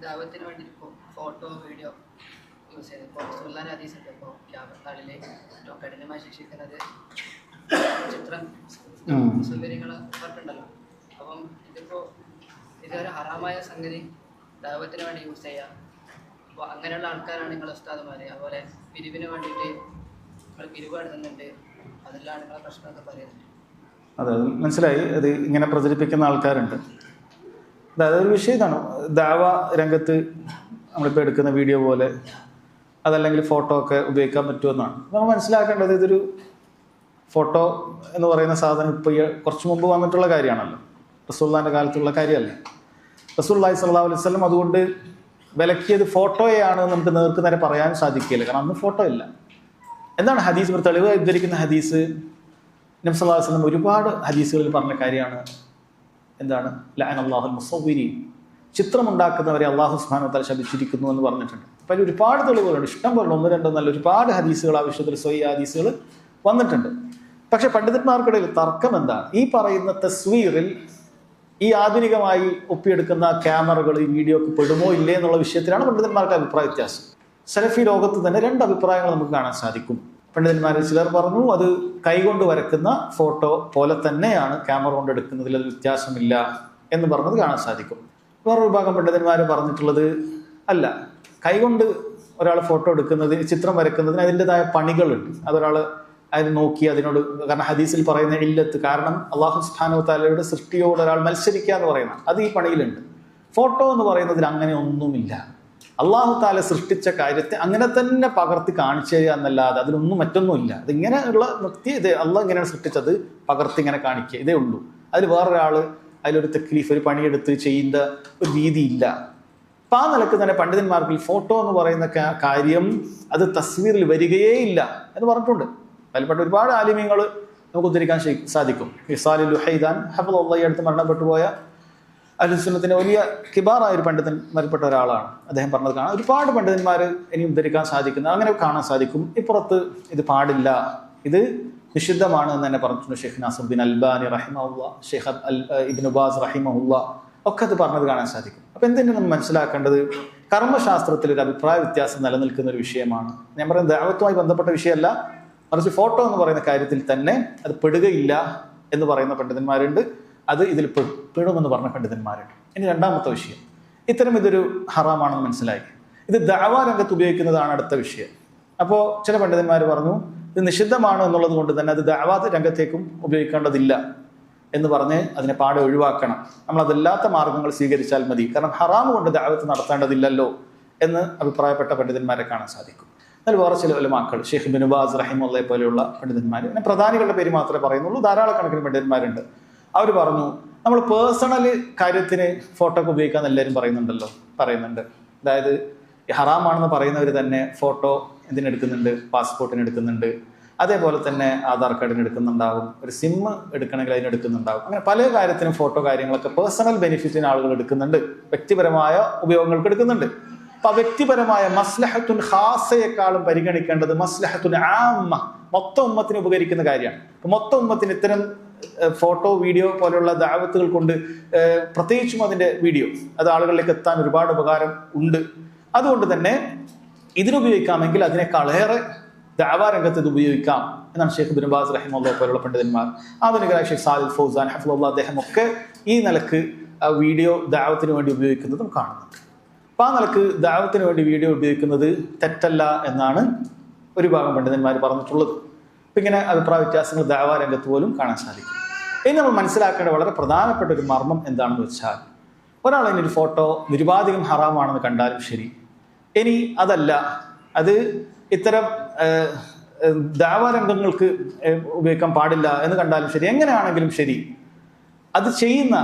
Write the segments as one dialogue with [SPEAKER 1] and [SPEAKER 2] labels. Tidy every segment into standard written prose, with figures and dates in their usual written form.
[SPEAKER 1] ദാവത്തിന് വേണ്ടി ഇപ്പോൾ photo video use ചെയ്ത് ഇപ്പോൾ സുല്ലാൻ ഹദീസുണ്ട്. ഇപ്പോൾ ക്യാമറകളിൽ ഏറ്റവും കഠിനമായി ശിക്ഷിക്കുന്നത് ചിത്രം സൗകര്യങ്ങൾ പറഞ്ഞിട്ടുണ്ടല്ലോ. അപ്പം ഇതിപ്പോൾ ഇതൊരു ഹറാമായ സംഗതി ദാവത്തിന് വേണ്ടി യൂസ് ചെയ്യാം. അപ്പോൾ അങ്ങനെയുള്ള ആൾക്കാരാണ് നിങ്ങളുടെ ഉസ്താദുമാർ. അതുപോലെ പിരിവിന് വേണ്ടിയിട്ട് നിങ്ങൾ പിരിവ് എടുക്കുന്നുണ്ട്, അതെല്ലാം നിങ്ങളെ പ്രശ്നമൊക്കെ പറയുന്നുണ്ട്.
[SPEAKER 2] അതെ, മനസ്സിലായി. അത് ഇങ്ങനെ പ്രചരിപ്പിക്കുന്ന ആൾക്കാരുണ്ട്. അതായത് ഒരു വിഷയം ഇതാണ്, ദാവ രംഗത്ത് നമ്മളിപ്പോൾ എടുക്കുന്ന വീഡിയോ പോലെ അതല്ലെങ്കിൽ ഫോട്ടോ ഒക്കെ ഉപയോഗിക്കാൻ പറ്റുമെന്നാണ് നമ്മൾ മനസ്സിലാക്കേണ്ടത്. ഇതൊരു ഫോട്ടോ എന്ന് പറയുന്ന സാധനം ഇപ്പോൾ കുറച്ച് മുമ്പ് വന്നിട്ടുള്ള കാര്യമാണല്ലോ, റസൂലുള്ളാഹിൻ്റെ കാലത്തുള്ള കാര്യമല്ല. റസൂലുള്ളാഹി സ്വല്ലല്ലാഹു അലൈഹി വസല്ലം അതുകൊണ്ട് വിലക്കിയത് ഫോട്ടോയെയാണ് നമുക്ക് നേർക്ക് നേരെ പറയാൻ സാധിക്കില്ല, കാരണം അന്ന് ഫോട്ടോ ഇല്ല. എന്താണ് ഹദീസ്? ഒരു തെളിവ് ഉദ്ധരിക്കുന്ന ഹദീസ് നബി സല്ലല്ലാഹു അലൈഹി വസല്ലം ഒരുപാട് ഹദീസുകളിൽ പറഞ്ഞ കാര്യമാണ്. എന്താണ്? ലഅനല്ലാഹുൽ മുസവ്വിരീൻ, ചിത്രമുണ്ടാക്കുന്നവരെ അള്ളാഹു സുബ്ഹാനഹു വ തആല ശപിച്ചിരിക്കുന്നു എന്ന് പറഞ്ഞിട്ടുണ്ട്. അപ്പോൾ അതിൽ ഒരുപാട് തെളിവുകളുണ്ട്, ഇഷ്ടം പോലെ, ഒന്ന് രണ്ടോ നല്ല ഒരുപാട് ഹദീസുകൾ, ആ വിഷയത്തിൽ സ്വഹീഹ് ഹദീസുകൾ വന്നിട്ടുണ്ട്. പക്ഷെ പണ്ഡിതന്മാർക്കിടയിൽ തർക്കം എന്താണ്? ഈ പറയുന്ന തസ്വീറിൽ ഈ ആധുനികമായി ഒപ്പിയെടുക്കുന്ന ക്യാമറകൾ ഈ വീഡിയോക്ക് പെടുമോ ഇല്ലേ എന്നുള്ള വിഷയത്തിലാണ് പണ്ഡിതന്മാർക്ക് അഭിപ്രായ വ്യത്യാസം. സലഫി ലോകത്ത് തന്നെ രണ്ട് അഭിപ്രായങ്ങൾ നമുക്ക് കാണാൻ സാധിക്കും. പണ്ഡിതന്മാരിൽ ചിലർ പറഞ്ഞു അത് കൈകൊണ്ട് വരക്കുന്ന ഫോട്ടോ പോലെ തന്നെയാണ് ക്യാമറ കൊണ്ട് എടുക്കുന്നതിൽ അത് വ്യത്യാസമില്ല എന്ന് പറഞ്ഞത് കാണാൻ സാധിക്കും. വേറൊരു വിഭാഗം പണ്ഡിതന്മാർ പറഞ്ഞിട്ടുള്ളത് അല്ല, കൈകൊണ്ട് ഒരാൾ ഫോട്ടോ എടുക്കുന്നത്, ചിത്രം വരക്കുന്നതിന് അതിൻ്റെതായ പണികളുണ്ട്. അതൊരാൾ അതിന് നോക്കി അതിനോട്, കാരണം ഹദീസിൽ പറയുന്ന ഇല്ലത്ത്, കാരണം അള്ളാഹു സുബ്ഹാനഹു വ തആലയുടെ സൃഷ്ടിയോട് ഒരാൾ മത്സരിക്കുക എന്ന് പറയുന്ന അത് ഈ പണിയിലുണ്ട്. ഫോട്ടോ എന്ന് പറയുന്നതിൽ അങ്ങനെ ഒന്നുമില്ല. അള്ളാഹു തആല സൃഷ്ടിച്ച കാര്യത്തെ അങ്ങനെ തന്നെ പകർത്തി കാണിച്ചു തരിക എന്നല്ലാതെ അതിലൊന്നും മറ്റൊന്നുമില്ല. അതിങ്ങനെയുള്ള നിർത്തി, ഇത് അള്ളാഹ് ഇങ്ങനെയാണ് സൃഷ്ടിച്ചത്, പകർത്തി ഇങ്ങനെ കാണിക്കുക, ഇതേ ഉള്ളൂ. അതിൽ വേറൊരാൾ അതിലൊരു തക്ലീഫ്, ഒരു പണിയെടുത്ത് ചെയ്യുന്ന ഒരു രീതിയില്ല. അപ്പം ആ നിലക്ക് തന്നെ പണ്ഡിതന്മാർക്ക് ഫോട്ടോ എന്ന് പറയുന്ന കാര്യം അത് തസ്വീറിൽ വരികയേ ഇല്ല എന്ന് പറഞ്ഞിട്ടുണ്ട്. അതിൽപ്പെട്ട ഒരുപാട് ആലിമീങ്ങൾ നമുക്ക് ഉദ്ധരിക്കാൻ സാധിക്കും. ഇസാലിൽ ലുഹൈദാൻ ഹഫ്ളഹുല്ലാഹി അടുത്ത് മരണപ്പെട്ടു പോയ അഹ്ലുസുന്നത്തിന്റെ വലിയ കിബാറായ ഒരു പണ്ഡിതൻ മരിപ്പെട്ട ഒരാളാണ്. അദ്ദേഹം പറഞ്ഞത് കാണാം. ഒരുപാട് പണ്ഡിതന്മാർ ഇനി ഉദ്ധരിക്കാൻ സാധിക്കുന്ന അങ്ങനെ കാണാൻ സാധിക്കും. ഇപ്പുറത്ത് ഇത് പാടില്ല, ഇത് നിഷിദ്ധമാണ് എന്ന് തന്നെ പറഞ്ഞിട്ടുണ്ട് ഷെയ്ഖ് നാസറുദ്ദീൻ അൽബാനി റഹിമഹുല്ലാ, ഷെയ്ഖ് ഇബ്നു ബാസ് റഹിമഹുല്ലാ ഒക്കെ അത് പറഞ്ഞത് കാണാൻ സാധിക്കും. അപ്പം എന്തിനാണ് നമ്മൾ മനസ്സിലാക്കേണ്ടത്? കർമ്മശാസ്ത്രത്തിൽ ഒരു അഭിപ്രായ വ്യത്യാസം നിലനിൽക്കുന്ന ഒരു വിഷയമാണ്. ഞാൻ പറയുന്നത് ദഅവത്തുമായി ബന്ധപ്പെട്ട വിഷയമല്ല, മറിച്ച് ഫോട്ടോ എന്ന് പറയുന്ന കാര്യത്തിൽ തന്നെ അത് പെടുകയില്ല എന്ന് പറയുന്ന പണ്ഡിതന്മാരുണ്ട്, അത് ഇതിൽ പെടുമെന്ന് പറഞ്ഞ പണ്ഡിതന്മാരുണ്ട്. ഇനി രണ്ടാമത്തെ വിഷയം, ഇത്തരം ഇതൊരു ഹറാമാണെന്ന് മനസ്സിലായി, ഇത് ദഅവാ രംഗത്ത് ഉപയോഗിക്കുന്നതാണ് അടുത്ത വിഷയം. അപ്പോൾ ചില പണ്ഡിതന്മാർ പറഞ്ഞു ഇത് നിഷിദ്ധമാണ് എന്നുള്ളത് കൊണ്ട് തന്നെ അത് ദഅവാ രംഗത്തേക്കും ഉപയോഗിക്കേണ്ടതില്ല എന്ന് പറഞ്ഞ് അതിനെ പാടെ ഒഴിവാക്കണം. നമ്മളതല്ലാത്ത മാർഗങ്ങൾ സ്വീകരിച്ചാൽ മതി, കാരണം ഹറാം കൊണ്ട് ദഅവത്ത് നടത്തേണ്ടതില്ലല്ലോ എന്ന് അഭിപ്രായപ്പെട്ട പണ്ഡിതന്മാരെ കാണാൻ സാധിക്കും. എന്നാൽ വേറെ ചില ഉലമാക്കൾ, ഷെയ്ഖ് ഇബ്നു ബാസ് റഹിമഹുല്ലാഹി പോലെയുള്ള പണ്ഡിതന്മാർ, പിന്നെ പ്രധാനികളുടെ പേര് മാത്രമേ പറയുന്നുള്ളൂ, ധാരാളം കണക്കിന് പണ്ഡിതന്മാരുണ്ട്, അവർ പറഞ്ഞു നമ്മൾ പേഴ്സണൽ കാര്യത്തിന് ഫോട്ടോ ഒക്കെ ഉപയോഗിക്കാൻ എല്ലാവരും പറയുന്നുണ്ട്. അതായത് ഹറാമാണെന്ന് പറയുന്നവർ തന്നെ ഫോട്ടോ എന്തിനെടുക്കുന്നുണ്ട്? പാസ്പോർട്ടിന് എടുക്കുന്നുണ്ട്, അതേപോലെ തന്നെ ആധാർ കാർഡിന് എടുക്കുന്നുണ്ടാവും, ഒരു സിം എടുക്കണമെങ്കിൽ അതിനെടുക്കുന്നുണ്ടാവും. അങ്ങനെ പല കാര്യത്തിനും ഫോട്ടോ കാര്യങ്ങളൊക്കെ പേഴ്സണൽ ബെനിഫിറ്റിന് ആളുകൾ എടുക്കുന്നുണ്ട്, വ്യക്തിപരമായ ഉപയോഗങ്ങൾക്ക് എടുക്കുന്നുണ്ട്. അപ്പൊ വ്യക്തിപരമായ മസ്ലഹത്തുൻ ഖാസയെക്കാളും പരിഗണിക്കേണ്ടത് മസ്ലഹത്തുൻ ആമ്മ, മൊത്തം ഉമ്മത്തിന് ഉപകരിക്കുന്ന കാര്യമാണ്. അപ്പൊ മൊത്തം ഉമ്മത്തിന് ഇത്തരം ഫോട്ടോ വീഡിയോ പോലെയുള്ള ദഅവത്തുകൾ കൊണ്ട്, പ്രത്യേകിച്ചും അതിന്റെ വീഡിയോ അത് ആളുകളിലേക്ക് എത്താൻ ഒരുപാട് ഉപകാരം ഉണ്ട്. അതുകൊണ്ട് തന്നെ ഇതിനുപയോഗിക്കാമെങ്കിൽ അതിനേക്കാളേറെ ദഅവാ രംഗത്ത് ഇത് ഉപയോഗിക്കാം എന്നാണ് ഷെയ്ഖ് ഇബ്നു ബാസ് റഹിമഹുല്ലാഹി പോലുള്ള പണ്ഡിതന്മാർ. ആധുനികരായ ഷെയ്ഖ് സാലിഹ് ഫൗസാൻ ഹഫ്ളഹുല്ലാഹ് അദ്ദേഹം ഒക്കെ ഈ നിലക്ക് വീഡിയോ ദഅവത്തിന് വേണ്ടി ഉപയോഗിക്കുന്നതും കാണുന്നുണ്ട്. അപ്പം ആ നിലക്ക് ദഅവത്തിന് വേണ്ടി വീഡിയോ ഉപയോഗിക്കുന്നത് തെറ്റല്ല എന്നാണ് ഒരു ഭാഗം പണ്ഡിതന്മാർ പറഞ്ഞിട്ടുള്ളത്. അപ്പം ഇങ്ങനെ അഭിപ്രായ വ്യത്യാസങ്ങൾ ദഅവാ രംഗത്ത് പോലും കാണാൻ സാധിക്കും. ഇനി നമ്മൾ മനസ്സിലാക്കേണ്ട വളരെ പ്രധാനപ്പെട്ട ഒരു മർമ്മം എന്താണെന്ന് വെച്ചാൽ, ഒരാൾ അതിനൊരു ഫോട്ടോ നിരുപാധികം ഹറാമാണെന്ന് കണ്ടാലും ശരി, ഇനി അതല്ല അത് ഇത്തരം ദഅവാ രംഗങ്ങൾക്ക് ഉപയോഗിക്കാൻ പാടില്ല എന്ന് കണ്ടാലും ശരി, എങ്ങനെയാണെങ്കിലും ശരി, അത് ചെയ്യുന്ന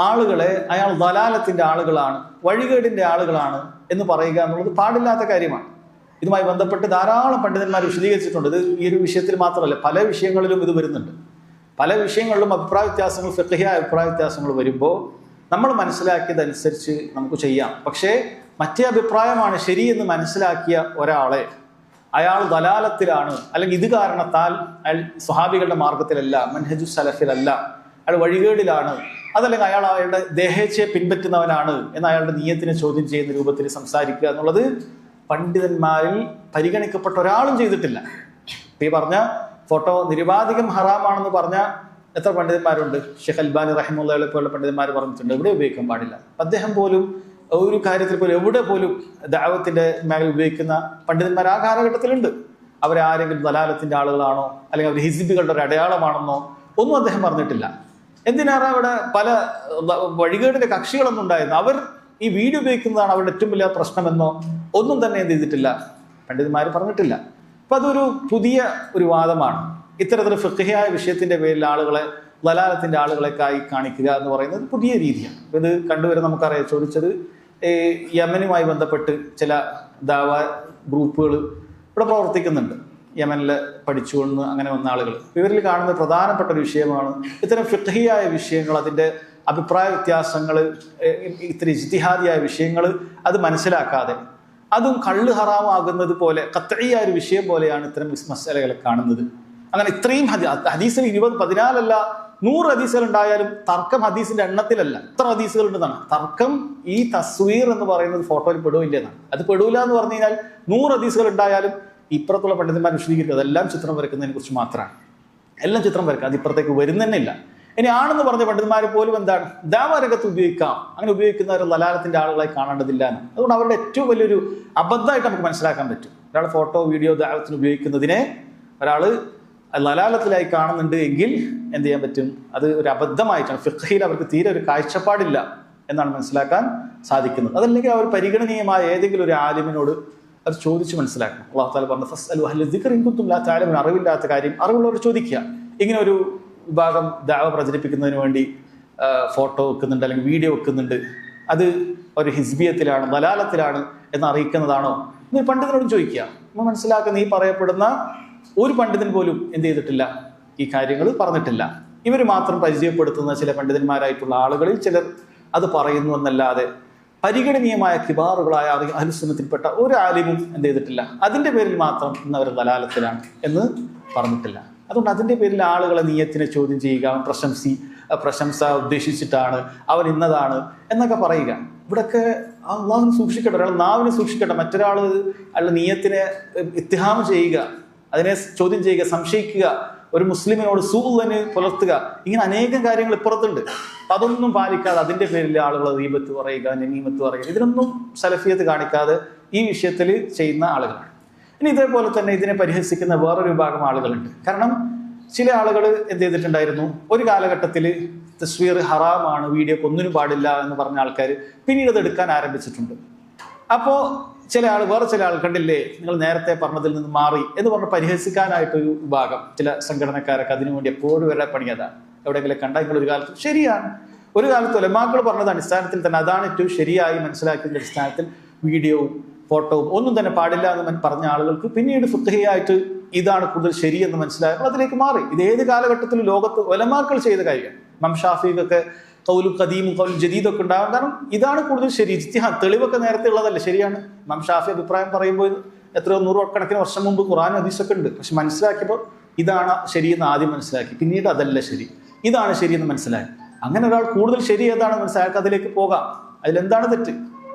[SPEAKER 2] ആളുകളെ അയാൾ ദലാലത്തിന്റെ ആളുകളാണ്, വഴികേടിന്റെ ആളുകളാണ് എന്ന് പറയുക എന്നുള്ളത് പാടില്ലാത്ത കാര്യമാണ്. ഇതുമായി ബന്ധപ്പെട്ട് ധാരാളം പണ്ഡിതന്മാർ വിശദീകരിച്ചിട്ടുണ്ട്. ഇത് ഈ ഒരു വിഷയത്തിൽ മാത്രമല്ല, പല വിഷയങ്ങളിലും ഇത് വരുന്നുണ്ട്. പല വിഷയങ്ങളിലും അഭിപ്രായ വ്യത്യാസങ്ങൾ, ഫിഖ്ഹിയായ അഭിപ്രായ വ്യത്യാസങ്ങൾ വരുമ്പോൾ നമ്മൾ മനസ്സിലാക്കിയതനുസരിച്ച് നമുക്ക് ചെയ്യാം. പക്ഷേ മറ്റേ അഭിപ്രായമാണ് ശരി എന്ന് മനസ്സിലാക്കിയ ഒരാളെ അയാൾ ദലാലത്തിലാണ്, അല്ലെങ്കിൽ ഇത് കാരണത്താൽ അയാൾ സ്വഹാബികളുടെ മാർഗത്തിലല്ല, മൻഹജു സലഫിലല്ല, അയാൾ വഴികേടിലാണ് അതല്ലെങ്കിൽ അയാളുടെ ദേഹേച്ഛയെ പിൻപറ്റുന്നവനാണ് എന്ന് അയാളുടെ നിയത്തിനെ ചോദ്യം ചെയ്യുന്ന രൂപത്തിൽ സംസാരിക്കുക എന്നുള്ളത് പണ്ഡിതന്മാരിൽ പരിഗണിക്കപ്പെട്ട ഒരാളും ചെയ്തിട്ടില്ല. ഈ പറഞ്ഞ ഫോട്ടോ നിരുപാധികം ഹറാമാണെന്ന് പറഞ്ഞ എത്ര പണ്ഡിതന്മാരുണ്ട്? ഷെയ്ഖ് അൽബാനി റഹിമഹുള്ളാഹിയെ പോലുള്ള പണ്ഡിതന്മാർ പറഞ്ഞിട്ടുണ്ട് എവിടെ ഉപയോഗിക്കാൻ പാടില്ല. അദ്ദേഹം പോലും ഒരു കാര്യത്തിൽ പോലും എവിടെ പോലും ദഅവത്തിന്റെ മേഖല ഉപയോഗിക്കുന്ന പണ്ഡിതന്മാർ ആ കാലഘട്ടത്തിലുണ്ട്. അവരാരെങ്കിലും ദലാലത്തിന്റെ ആളുകളാണോ അല്ലെങ്കിൽ അവർ ഹിസ്ബികളുടെ ഒരു അടയാളമാണെന്നോ ഒന്നും അദ്ദേഹം പറഞ്ഞിട്ടില്ല. എന്തിനാണ് അവിടെ പല വഴികേടിന്റെ കക്ഷികളൊന്നും ഉണ്ടായിരുന്നു. അവർ ഈ വീഡിയോ ഉപയോഗിക്കുന്നതാണ് അവരുടെ ഏറ്റവും വലിയ പ്രശ്നമെന്നോ ഒന്നും തന്നെ എന്ത് ചെയ്തിട്ടില്ല, പണ്ഡിതന്മാർ പറഞ്ഞിട്ടില്ല. അപ്പൊ അതൊരു പുതിയ ഒരു വാദമാണ്. ഇത്തരത്തിൽ ഫിഖ്ഹിയായ വിഷയത്തിന്റെ പേരിൽ ആളുകളെ ദലാലത്തിന്റെ ആളുകളെക്കായി കാണിക്കുക എന്ന് പറയുന്നത് പുതിയ രീതിയാണ്. ഇത് കണ്ടുവരുന്ന നമുക്കറിയാം. ചോദിച്ചത് യമനുമായി ബന്ധപ്പെട്ട് ചില ദാവ ഗ്രൂപ്പുകൾ ഇവിടെ പ്രവർത്തിക്കുന്നുണ്ട്. യമനിൽ പഠിച്ചുകൊണ്ട് അങ്ങനെ വന്ന ആളുകൾ. ഇവരിൽ കാണുന്ന പ്രധാനപ്പെട്ട ഒരു വിഷയമാണ് ഇത്തരം ഫിഖ്ഹിയായ വിഷയങ്ങൾ, അതിൻ്റെ അഭിപ്രായ വ്യത്യാസങ്ങൾ, ഇത്തരം ഇജ്തിഹാദിയായ വിഷയങ്ങൾ അത് മനസ്സിലാക്കാതെ അതും കള്ള് ഹറാമാകുന്നത് പോലെ ഖത്ഈയായ ഒരു വിഷയം പോലെയാണ് ഇത്തരം മസലകളെ കാണുന്നത്. അങ്ങനെ ഇത്രയും ഹദീസിൽ 14 അല്ല 100 ഹദീസുകൾ ഉണ്ടായാലും തർക്കം ഹദീസിന്റെ എണ്ണത്തിലല്ല, എത്ര ഹദീസുകൾ ഉണ്ടെന്നാണ് തർക്കം. ഈ തസ്വീർ എന്ന് പറയുന്നത് ഫോട്ടോയിൽ പെടുവില്ല എന്നാണ്. അത് പെടൂല എന്ന് പറഞ്ഞു കഴിഞ്ഞാൽ 100 ഹദീസുകൾ ഉണ്ടായാലും ഇപ്പുറത്തുള്ള പണ്ഡിതന്മാർ വിശദീകരിക്കുന്നത് അതെല്ലാം ചിത്രം വരയ്ക്കുന്നതിനെ കുറിച്ച് മാത്രമാണ്. എല്ലാം ചിത്രം വരയ്ക്കുക, അത് ഇപ്പുറത്തേക്ക് വരുന്നതന്നെ ഇല്ല. ഇനി ആണെന്ന് പറഞ്ഞ പണ്ഡിതന്മാർ പോലും എന്താണ് ദഅവ രംഗത്ത് ഉപയോഗിക്കാം, അങ്ങനെ ഉപയോഗിക്കുന്നവർ ദലാലത്തിന്റെ ആളുകളായി കാണേണ്ടതില്ല എന്ന്. അതുകൊണ്ട് അവരുടെ ഏറ്റവും വലിയൊരു അബദ്ധമായിട്ട് നമുക്ക് മനസ്സിലാക്കാൻ പറ്റും. ഒരാൾ ഫോട്ടോ വീഡിയോ ദഅവത്തിന് ഉപയോഗിക്കുന്നതിനെ ഒരാൾ ദലാലത്തിലായി കാണുന്നുണ്ട് എങ്കിൽ എന്ത് ചെയ്യാൻ പറ്റും? അത് ഒരു അബദ്ധമായിട്ടാണ്. ഫിഖ്ഹിൽ അവർക്ക് തീരെ ഒരു കാഴ്ചപ്പാടില്ല എന്നാണ് മനസ്സിലാക്കാൻ സാധിക്കുന്നത്. അതല്ലെങ്കിൽ അവർ പരിഗണനീയമായ ഏതെങ്കിലും ഒരു ആലിമിനോട് അത് ചോദിച്ച് മനസ്സിലാക്കണം. അല്ലാഹു തആല പറഞ്ഞു ഫസ്അലു അഹ്ല ദിക്രി ഇൻ കുൻതും ലാ തഅലമൂൻ. അറിവില്ലാത്ത കാര്യം അറിവുള്ളവർ ചോദിക്കുക. ഇങ്ങനെ ഒരു വിഭാഗം ദഅവ പ്രചരിപ്പിക്കുന്നതിന് വേണ്ടി ഫോട്ടോ വെക്കുന്നുണ്ട് അല്ലെങ്കിൽ വീഡിയോ വെക്കുന്നുണ്ട്, അത് ഒരു ഹിസ്ബിയത്തിലാണ് ദലാലത്തിലാണ് എന്ന് അറിയിക്കുന്നതാണോ എന്ന് പണ്ഡിതനോടും ചോദിക്കുക. നമ്മൾ മനസ്സിലാക്കുന്ന ഈ പറയപ്പെടുന്ന ഒരു പണ്ഡിതൻ പോലും എന്ത് ചെയ്തിട്ടില്ല, ഈ കാര്യങ്ങൾ പറഞ്ഞിട്ടില്ല. ഇവർ മാത്രം പരിചയപ്പെടുത്തുന്ന ചില പണ്ഡിതന്മാരായിട്ടുള്ള ആളുകളിൽ ചിലർ അത് പറയുന്നു എന്നല്ലാതെ പരിഗണനീയമായ കിബാറുകളായ അഹ്ലുസുന്നത്തിൽപ്പെട്ട ഒരു ആലിമും എന്ത് ചെയ്തിട്ടില്ല അതിന്റെ പേരിൽ മാത്രം ഇന്ന് അവർ ദലാലത്തിലാണ് എന്ന് പറഞ്ഞിട്ടില്ല. അതുകൊണ്ട് അതിന്റെ പേരിൽ ആളുകളെ നിയത്തിനെ ചോദ്യം ചെയ്യുക, പ്രശംസ ഉദ്ദേശിച്ചിട്ടാണ് അവൻ ഇന്നതാണ് എന്നൊക്കെ പറയുക. ഇവിടൊക്കെ അള്ളാഹുവിനെ സൂക്ഷിക്കട്ടെ, ഒരാൾ നാവിനെ സൂക്ഷിക്കട്ടെ. മറ്റൊരാൾ അയാളുടെ നിയത്തിനെ ഇത്തിഹാം ചെയ്യുക, അതിനെ ചോദ്യം ചെയ്യുക, സംശയിക്കുക, ഒരു മുസ്ലിമിനോട് സൂഅ്ന് പുലർത്തുക, ഇങ്ങനെ അനേകം കാര്യങ്ങൾ ഇപ്പുറത്തുണ്ട്. അതൊന്നും പാലിക്കാതെ അതിന്റെ പേരിൽ ആളുകൾ ഗീബത്ത് പറയുക, നമീമത്ത് പറയുക, ഇതിനൊന്നും സലഫിയത്ത് കാണിക്കാതെ ഈ വിഷയത്തിൽ ചെയ്യുന്ന ആളുകളാണ്. ഇനി ഇതേപോലെ തന്നെ ഇതിനെ പരിഹസിക്കുന്ന വേറൊരു വിഭാഗം ആളുകളുണ്ട്. കാരണം ചില ആളുകൾ എന്ത് ചെയ്തിട്ടുണ്ടായിരുന്നു, ഒരു കാലഘട്ടത്തിൽ തസ്വീർ ഹറാമാണ്, വീഡിയോ ഒന്നിനും പാടില്ല എന്ന് പറഞ്ഞ ആൾക്കാർ പിന്നീട് അത് എടുക്കാൻ ആരംഭിച്ചിട്ടുണ്ട്. അപ്പോൾ വേറെ ചില ആൾ കണ്ടില്ലേ നിങ്ങൾ നേരത്തെ പറഞ്ഞതിൽ നിന്ന് മാറി എന്ന് പറഞ്ഞ് പരിഹസിക്കാനായിട്ടൊരു വിഭാഗം ചില സംഘടനക്കാരൊക്കെ അതിനുവേണ്ടി എപ്പോഴും വരെ പണിയതാണ്. എവിടെയെങ്കിലും കണ്ടാൽ നിങ്ങൾ ഒരു കാലത്ത് ശരിയാണ്, ഒരു കാലത്ത് ഉലമാക്കൾ പറഞ്ഞത് അടിസ്ഥാനത്തിൽ തന്നെ അതാണ് ഏറ്റവും ശരിയായി മനസ്സിലാക്കുന്ന അടിസ്ഥാനത്തിൽ വീഡിയോവും ഫോട്ടോവും ഒന്നും തന്നെ പാടില്ല എന്ന് പറഞ്ഞ ആളുകൾക്ക് പിന്നീട് ഫിഖ്ഹിയായിട്ട് ഇതാണ് കൂടുതൽ ശരിയെന്ന് മനസ്സിലായപ്പോൾ അതിലേക്ക് മാറി. ഇത് ഏത് കാലഘട്ടത്തിലും ലോകത്ത് ഉലമാക്കൾ ചെയ്ത കാര്യമാണ്. ഇമാം ഷാഫിക്കൊക്കെ ഖൗലു ഖദീമും ഖൗലു ജദീദൊക്കെ ഉണ്ടാകും. കാരണം ഇതാണ് കൂടുതൽ ശരി. ഇജ്തിഹാദ് തെളിവൊക്കെ നേരത്തെ ഉള്ളതല്ലേ, ശരിയാണ്. ഇമാം ഷാഫി അഭിപ്രായം പറയുമ്പോൾ എത്രയോ 100 കണക്കിന് വർഷം മുമ്പ് ഖുർആൻ ഹദീസൊക്കെ ഉണ്ട്. പക്ഷെ മനസ്സിലാക്കിയപ്പോൾ ഇതാണ് ശരിയെന്ന് ആദ്യം മനസ്സിലാക്കി, പിന്നീട് അതല്ല ശരി, ഇതാണ് ശരിയെന്ന് മനസ്സിലാക്കി. അങ്ങനെ ഒരാൾ കൂടുതൽ ശരി ഏതാണ് മനസ്സിലാക്കി അതിലേക്ക് പോകാം. അതിലെന്താണ് തെറ്റ്?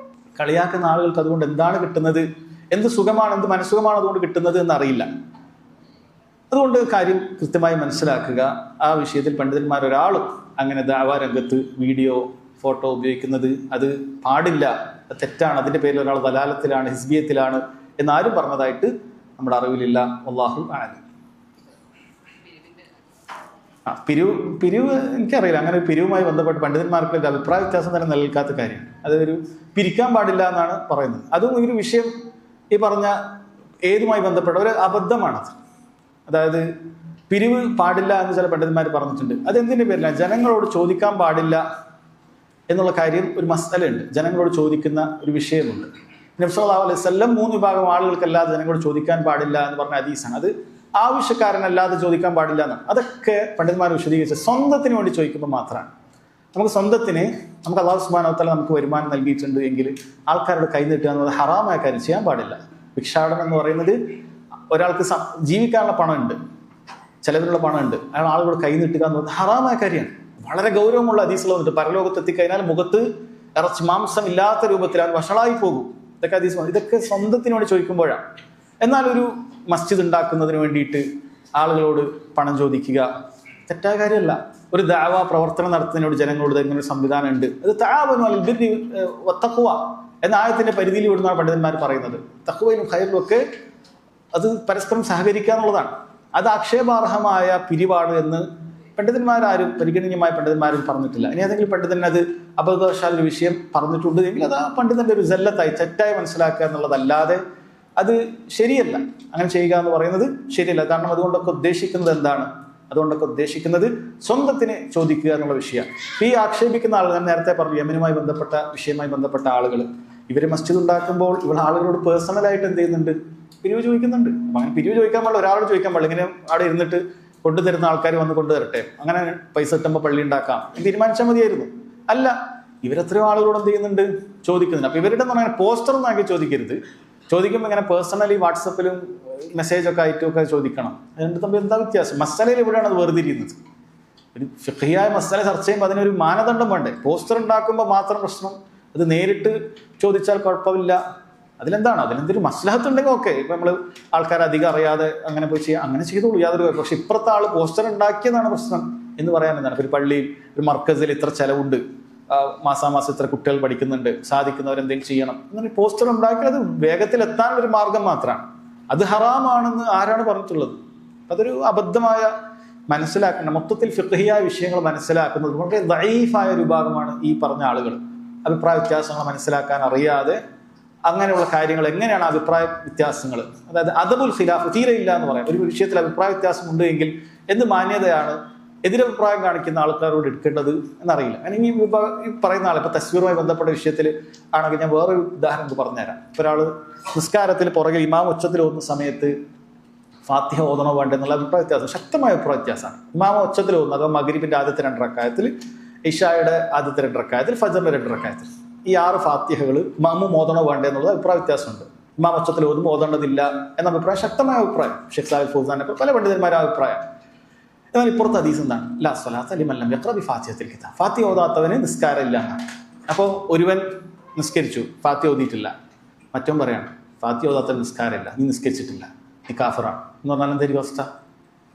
[SPEAKER 2] കളിയാക്കുന്ന ആളുകൾക്ക് അതുകൊണ്ട് എന്താണ് കിട്ടുന്നത്, എന്ത് സുഖമാണ്, എന്ത് മനസ്സുഖമാണ് അതുകൊണ്ട് കിട്ടുന്നത് എന്നറിയില്ല. അതുകൊണ്ട് കാര്യം കൃത്യമായി മനസ്സിലാക്കുക. ആ വിഷയത്തിൽ പണ്ഡിതന്മാർ ഒരാളും അങ്ങനെ ദഅവ രംഗത്ത് വീഡിയോ ഫോട്ടോ ഉപയോഗിക്കുന്നത് അത് പാടില്ല, തെറ്റാണ്, അതിന്റെ പേരിൽ ഒരാൾ ദലാലത്തിലാണ്, ഹിസ്ബിയത്തിലാണ് എന്നാരും പറഞ്ഞതായിട്ട് നമ്മുടെ അറിവിലില്ല. അല്ലാഹു അഅലം. പിരിവ് എനിക്കറിയില്ല. അങ്ങനെ പിരിവുമായി ബന്ധപ്പെട്ട് പണ്ഡിതന്മാർക്ക് ഒരു അഭിപ്രായ വ്യത്യാസം തന്നെ നിലനിൽക്കാത്ത കാര്യമാണ്. അതൊരു പിരിക്കാൻ പാടില്ല എന്നാണ് പറയുന്നത്. അതും ഒരു വിഷയം ഈ പറഞ്ഞ ഏതുമായി ബന്ധപ്പെട്ട ഒരു അബദ്ധമാണത്. അതായത് പിരിവ് പാടില്ല എന്ന് ചില പണ്ഡിതന്മാർ പറഞ്ഞിട്ടുണ്ട്. അതെന്തിന്റെ പേരിലാണ്? ജനങ്ങളോട് ചോദിക്കാൻ പാടില്ല എന്നുള്ള കാര്യം ഒരു മസലയുണ്ട്. ജനങ്ങളോട് ചോദിക്കുന്ന ഒരു വിഷയമുണ്ട്. നബി സല്ലല്ലാഹു അലൈഹി വസല്ലം 3 വിഭാഗം ആളുകൾക്കല്ലാതെ ജനങ്ങളോട് ചോദിക്കാൻ പാടില്ല എന്ന് പറഞ്ഞ ഹദീസാണ്. അത് ആവശ്യക്കാരനല്ലാതെ ചോദിക്കാൻ പാടില്ല എന്നാണ്. അതൊക്കെ പണ്ഡിതന്മാർ വിശദീകരിച്ച് സ്വന്തത്തിന് വേണ്ടി ചോദിക്കുമ്പോൾ മാത്രമാണ്. നമുക്ക് സ്വന്തത്തിന് നമുക്ക് അല്ലാഹു സുബ്ഹാനഹു വ തആല നമുക്ക് വരുമാനം നൽകിയിട്ടുണ്ട് എങ്കിൽ ആൾക്കാരുടെ കൈ നീട്ടുക എന്നത് ഹറാമായ കാര്യം, ചെയ്യാൻ പാടില്ല. ഭിക്ഷാടനം എന്ന് പറയുന്നത് ഒരാൾക്ക് ജീവിക്കാനുള്ള പണമുണ്ട്, ചിലവിനുള്ള പണമുണ്ട്, അയാൾ ആളുകൾ കൈ നീട്ടുക എന്ന് പറയുന്നത് ഹറാമായ കാര്യമാണ്. വളരെ ഗൗരവമുള്ള ഹദീസുകൾ വന്നിട്ട് പരലോകത്ത് എത്തിക്കഴിഞ്ഞാൽ മുഖത്ത് ഇറച്ചി മാംസം ഇല്ലാത്ത രൂപത്തിൽ അവൻ വഷളായി പോകും. ഇതൊക്കെ ഹദീസ്, ഇതൊക്കെ സ്വന്തത്തിന് വേണ്ടി ചോദിക്കുമ്പോഴാണ്. എന്നാൽ ഒരു മസ്ജിദ് ഉണ്ടാക്കുന്നതിന് വേണ്ടിയിട്ട് ആളുകളോട് പണം ചോദിക്കുക തെറ്റായ കാര്യമല്ല. ഒരു ദഅവ പ്രവർത്തനം നടത്തുന്നതിനോട് ജനങ്ങളോട് ഇങ്ങനെ ഒരു സംവിധാനം ഉണ്ട്. അത് തആവനു അലൽ ബിർരി വത്തഖ്വ എന്ന ആയത്തിന്റെ പരിധിയിൽ വിടുന്നതാണ് പണ്ഡിതന്മാർ പറയുന്നത്. തഖ്വയും ഖൈറും ഒക്കെ അത് പരസ്പരം സഹകരിക്കുക എന്നുള്ളതാണ്. അത് ആക്ഷേപാർഹമായ പിരിവാണ് എന്ന് പണ്ഡിതന്മാരും പരിഗണനീയമായ പണ്ഡിതന്മാരും പറഞ്ഞിട്ടില്ല. ഇനി ഏതെങ്കിലും പണ്ഡിതൻ അത് അബദ്ധവശാൽ ഒരു വിഷയം പറഞ്ഞിട്ടുണ്ട് എങ്കിൽ അത് ആ പണ്ഡിതന്റെ ഒരു സല്ലത്തായി തെറ്റായി മനസ്സിലാക്കുക എന്നുള്ളതല്ലാതെ അത് ശരിയല്ല. അങ്ങനെ ചെയ്യുക എന്ന് പറയുന്നത് ശരിയല്ല. കാരണം അതുകൊണ്ടൊക്കെ ഉദ്ദേശിക്കുന്നത് എന്താണ്? അതുകൊണ്ടൊക്കെ ഉദ്ദേശിക്കുന്നത് സ്വന്തത്തിന് ചോദിക്കുക എന്നുള്ള വിഷയമാണ്. ഈ ആക്ഷേപിക്കുന്ന ആളുകൾ, ഞാൻ നേരത്തെ പറഞ്ഞു യമനുമായി ബന്ധപ്പെട്ട വിഷയവുമായി ബന്ധപ്പെട്ട ആളുകൾ, ഇവർ മസ്ജിദ് ഉണ്ടാക്കുമ്പോൾ ഇവർ ആളുകളോട് പേഴ്സണലായിട്ട് എന്ത് ചെയ്യുന്നുണ്ട്? പിരിവ് ചോദിക്കുന്നുണ്ട്. അപ്പം അങ്ങനെ പിരിവ് ചോദിക്കാൻ പാടില്ല, ഒരാളോട് ചോദിക്കാൻ പാടില്ല. ഇങ്ങനെ അവിടെ ഇരുന്നിട്ട് കൊണ്ടുതരുന്ന ആൾക്കാർ വന്ന് കൊണ്ടുതരട്ടെ, അങ്ങനെ പൈസ കിട്ടുമ്പോൾ പള്ളി ഉണ്ടാക്കാം എന്ന് തീരുമാനിച്ചാൽ മതിയായിരുന്നു. അല്ല, ഇവരെത്രയോ ആളുകളോട് എന്ത് ചെയ്യുന്നുണ്ട്? ചോദിക്കുന്നുണ്ട്. അപ്പം ഇവരുടെ അങ്ങനെ പോസ്റ്റർ ഒന്നാക്കി ചോദിക്കരുത്. ചോദിക്കുമ്പോൾ ഇങ്ങനെ പേഴ്സണലി വാട്സപ്പിലും മെസ്സേജൊക്കെ ആയിട്ടൊക്കെ ചോദിക്കണം. അതിൻ്റെ തമ്മിൽ എന്താ വ്യത്യാസം? മസലയിൽ എവിടെയാണ് അത് വേർതിരിയുന്നത്? ഒരു ഫിഖ്ഹിയായ മസല ചർച്ച ചെയ്യുമ്പോൾ അതിനൊരു മാനദണ്ഡം വേണ്ടേ? പോസ്റ്റർ ഉണ്ടാക്കുമ്പോൾ മാത്രം പ്രശ്നം, അത് നേരിട്ട് ചോദിച്ചാൽ കുഴപ്പമില്ല. അതിലെന്താണ്? അതിലെന്തൊരു മസ്ലഹത്ത് ഉണ്ടെങ്കിൽ ഓക്കെ. ഇപ്പം നമ്മൾ ആൾക്കാർ അധികം അറിയാതെ അങ്ങനെ പോയി ചെയ്യാം, അങ്ങനെ ചെയ്തോളൂ, യാതൊരു കുഴപ്പം. പക്ഷെ ഇപ്പുറത്തെ ആൾ പോസ്റ്റർ ഉണ്ടാക്കിയതാണ് പ്രശ്നം എന്ന് പറയാൻ എന്താണ്? ഒരു പള്ളിയിൽ ഒരു മർക്കസിൽ ഇത്ര ചെലവുണ്ട്, മാസാമാസം ഇത്ര കുട്ടികൾ പഠിക്കുന്നുണ്ട്, സാധിക്കുന്നവരെന്തെങ്കിലും ചെയ്യണം, അങ്ങനെ പോസ്റ്റർ ഉണ്ടാക്കിയത് വേഗത്തിൽ എത്താനുള്ള ഒരു മാർഗം മാത്രമാണ്. അത് ഹറാമാണെന്ന് ആരാണ് പറഞ്ഞിട്ടുള്ളത്? അതൊരു അബദ്ധമായ മനസ്സിലാക്കേണ്ട, മൊത്തത്തിൽ ഫിഖ്ഹിയായ വിഷയങ്ങൾ മനസ്സിലാക്കുന്നത് വളരെ ദഈഫായ ഒരു വിഭാഗമാണ് ഈ പറഞ്ഞ ആളുകൾ. അഭിപ്രായ വ്യത്യാസങ്ങൾ മനസ്സിലാക്കാൻ അറിയാതെ അങ്ങനെയുള്ള കാര്യങ്ങൾ എങ്ങനെയാണ് അഭിപ്രായ വ്യത്യാസങ്ങൾ, അതായത് അദബുൽ ഖിലാഫ് തീരെ ഇല്ല എന്ന് പറയാം. ഒരു വിഷയത്തിൽ അഭിപ്രായ വ്യത്യാസം ഉണ്ട് എങ്കിൽ എന്ത് മാന്യതയാണ് എതിരഭിപ്രായം കാണിക്കുന്ന ആൾക്കാരോട് എടുക്കേണ്ടത് എന്നറിയില്ല. അല്ലെങ്കിൽ ഈ പറയുന്ന ആൾ ഇപ്പൊ തസ്വീറുമായി ബന്ധപ്പെട്ട വിഷയത്തിൽ ആണെങ്കിൽ ഞാൻ വേറൊരു ഉദാഹരണം പറഞ്ഞുതരാം. ഇപ്പൊ ഒരാൾ നിസ്കാരത്തിൽ പുറകെ ഇമാം ഉച്ചത്തിൽ ഓതുന്ന സമയത്ത് ഫാത്തിഹ ഓതണോ വേണ്ട എന്നുള്ള അഭിപ്രായ വ്യത്യാസം, ശക്തമായ അഭിപ്രായ വ്യത്യാസമാണ്. ഇമാം ഉച്ചത്തിൽ ഓതുന്നത്, അഥവാ മഗ്രിബിന്റെ ആദ്യത്തെ 2 റക്അത്തിൽ, ഇശായുടെ ആദ്യത്തെ 2 റക്അത്തിൽ, ഫജറിന്റെ 2 റക്അത്തിൽ, ഈ 6 ഫാത്തിഹകൾ ഇമാമും ഓതണോ വേണ്ട എന്നുള്ളത് അഭിപ്രായ വ്യത്യാസമുണ്ട്. ഇമാം ഉച്ചത്തിൽ ഓതുമ്പോൾ ഓതേണ്ടതില്ല എന്ന അഭിപ്രായം, ശക്തമായ അഭിപ്രായം. ഷെയ്ഖ് സാലിഹ് ഫൗസാനെ പല പണ്ഡിതന്മാരുടെ അഭിപ്രായം. എന്നാൽ ഇപ്പുറത്തെ ഹദീസ് എന്താണ്? ലാ സ്വലാത്ത ലിമൻ ലം യഖ്റ ബിഫാത്തിഹത്തിൽ കിതാബ്, ഫാത്തിഹ ഓതാത്തവന് നിസ്കാരമില്ല എന്നാണ്. അപ്പോൾ ഒരുവൻ നിസ്കരിച്ചു, ഫാത്തിഹ ഓതിയിട്ടില്ല, മറ്റവൻ പറയാണ് ഫാത്തിഹ ഓതാത്തവൻ നിസ്കാരമില്ല, നീ നിസ്കരിച്ചിട്ടില്ല, നീ കാഫിറാണ് എന്ന് പറഞ്ഞാൽ എന്തായിരിക്കും അവസ്ഥ?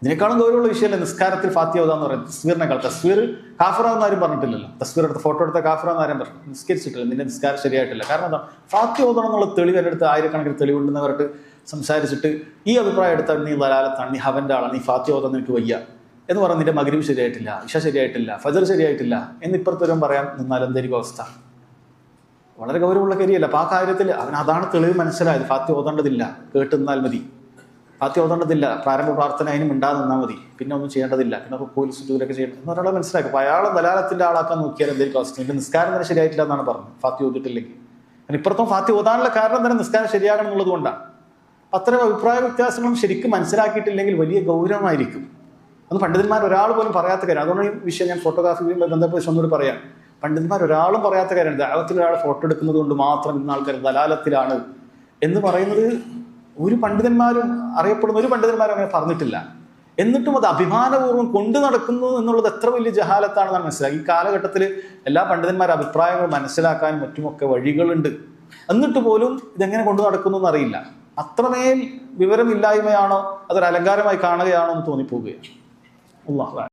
[SPEAKER 2] ഇതിനേക്കാളും ഗൗരവമുള്ള വിഷയമല്ലേ നിസ്കാരത്തിൽ ഫാത്തിഹ ഓതാന്ന് പറയുന്നത്? തസ്വീറിനേക്കാൾ. തസ്വീർ കാഫിറാന്ന് ആരും പറഞ്ഞിട്ടില്ലല്ലോ. തസ്വീർ എടുത്ത് ഫോട്ടോ എടുത്ത കാഫിറാന്ന് ആരും പറഞ്ഞു? നിസ്കരിച്ചിട്ടില്ല, നിന്റെ നിസ്കാരം ശരിയായിട്ടില്ല. കാരണം എന്താ? ഫാത്തിഹ ഓതണം എന്നുള്ള തെളിവ് എൻ്റെ അടുത്ത് ആയിരക്കണക്കിന് തെളിവുണ്ടെന്ന് പറഞ്ഞിട്ട് സംസാരിച്ചിട്ട് ഈ അഭിപ്രായം എടുത്താൽ നീ ദലാലത്താണ്, നീ ഹവൻ്റെ ആളാണ്, നീ ഫാത്തിഹ ഓതാൻ നിനക്ക് വയ്യ എന്ന് പറഞ്ഞ് നിന്റെ മഗ്രിബ് ശരിയായിട്ടില്ല, ഇശ ശരിയായിട്ടില്ല, ഫജർ ശരിയായിട്ടില്ല എന്ന് ഇപ്പുറത്തൊരു പറയാൻ നിന്നാൽ എന്തായിരിക്കും അവസ്ഥ? വളരെ ഗൗരവമുള്ള കാര്യമല്ല. അപ്പോൾ ആ കാര്യത്തിൽ അവൻ അതാണ് തെളിവ് മനസ്സിലായത്. ഫാത്തിഹ ഓതേണ്ടതില്ല, കേട്ട് നിന്നാൽ മതി, ഫാത്തിഹ ഓതേണ്ടതില്ല, പ്രാരംഭ പ്രാർത്ഥന അതിനും മിണ്ടാതെ നിന്നാൽ മതി, പിന്നെ ഒന്നും ചെയ്യേണ്ടതില്ല, പിന്നെ റുക്കൂൽ സുജൂദൊക്കെ ചെയ്യണം എന്ന് ഒരാളെ മനസ്സിലാക്കും. അപ്പോൾ അയാൾ ദലാലത്തിന്റെ ആളാക്കാൻ നോക്കിയാൽ എന്തായിരിക്കും അവസ്ഥ? നിന്റെ നിസ്കാരം തന്നെ ശരിയായിട്ടില്ല എന്നാണ് പറഞ്ഞത്, ഫാത്തിഹ ഓതിട്ടില്ലെങ്കിൽ. ഇപ്പുറത്തും ഫാത്തിഹ ഓതാനുള്ള കാരണം തന്നെ നിസ്കാരം ശരിയാകണം എന്നുള്ളത് കൊണ്ടാണ്. അത്തരം അഭിപ്രായ വ്യത്യാസങ്ങളും ശരിക്കും മനസ്സിലാക്കിയിട്ടില്ലെങ്കിൽ വലിയ ഗൗരവമായിരിക്കും. അന്ന് പണ്ഡിതന്മാർ ഒരാൾ പോലും പറയാത്ത കാര്യം. അതുകൊണ്ട് ഈ വിഷയം ഞാൻ ഫോട്ടോഗ്രാഫിയുമായി ബന്ധപ്പെട്ട് ഒന്നുകൂടി പറയാം. പണ്ഡിതന്മാർ ഒരാളും പറയാത്ത കാര്യമാണ് ദഅവത്തിൽ ഒരാൾ ഫോട്ടോ എടുക്കുന്നത് കൊണ്ട് മാത്രം ഇന്ന് ആൾക്കാർ ദലാലത്തിലാണ് എന്ന് പറയുന്നത്. ഒരു പണ്ഡിതന്മാരും അറിയപ്പെടുന്ന ഒരു പണ്ഡിതന്മാരും അങ്ങനെ പറഞ്ഞിട്ടില്ല. എന്നിട്ടും അത് അഭിമാനപൂർവ്വം കൊണ്ടു നടക്കുന്നു എന്നുള്ളത് എത്ര വലിയ ജഹാലത്താണെന്നാണ് മനസ്സിലാക്കി. ഈ കാലഘട്ടത്തിൽ എല്ലാ പണ്ഡിതന്മാരുടെ അഭിപ്രായങ്ങൾ മനസ്സിലാക്കാനും മറ്റുമൊക്കെ വഴികളുണ്ട്. എന്നിട്ട് പോലും ഇതെങ്ങനെ കൊണ്ടു നടക്കുന്നു എന്നറിയില്ല. അത്രമേൽ വിവരമില്ലായ്മയാണോ അതൊരു അലങ്കാരമായി കാണുകയാണോ എന്ന് തോന്നിപ്പോവുകയാണ്. അല്ലാഹു അഅലം.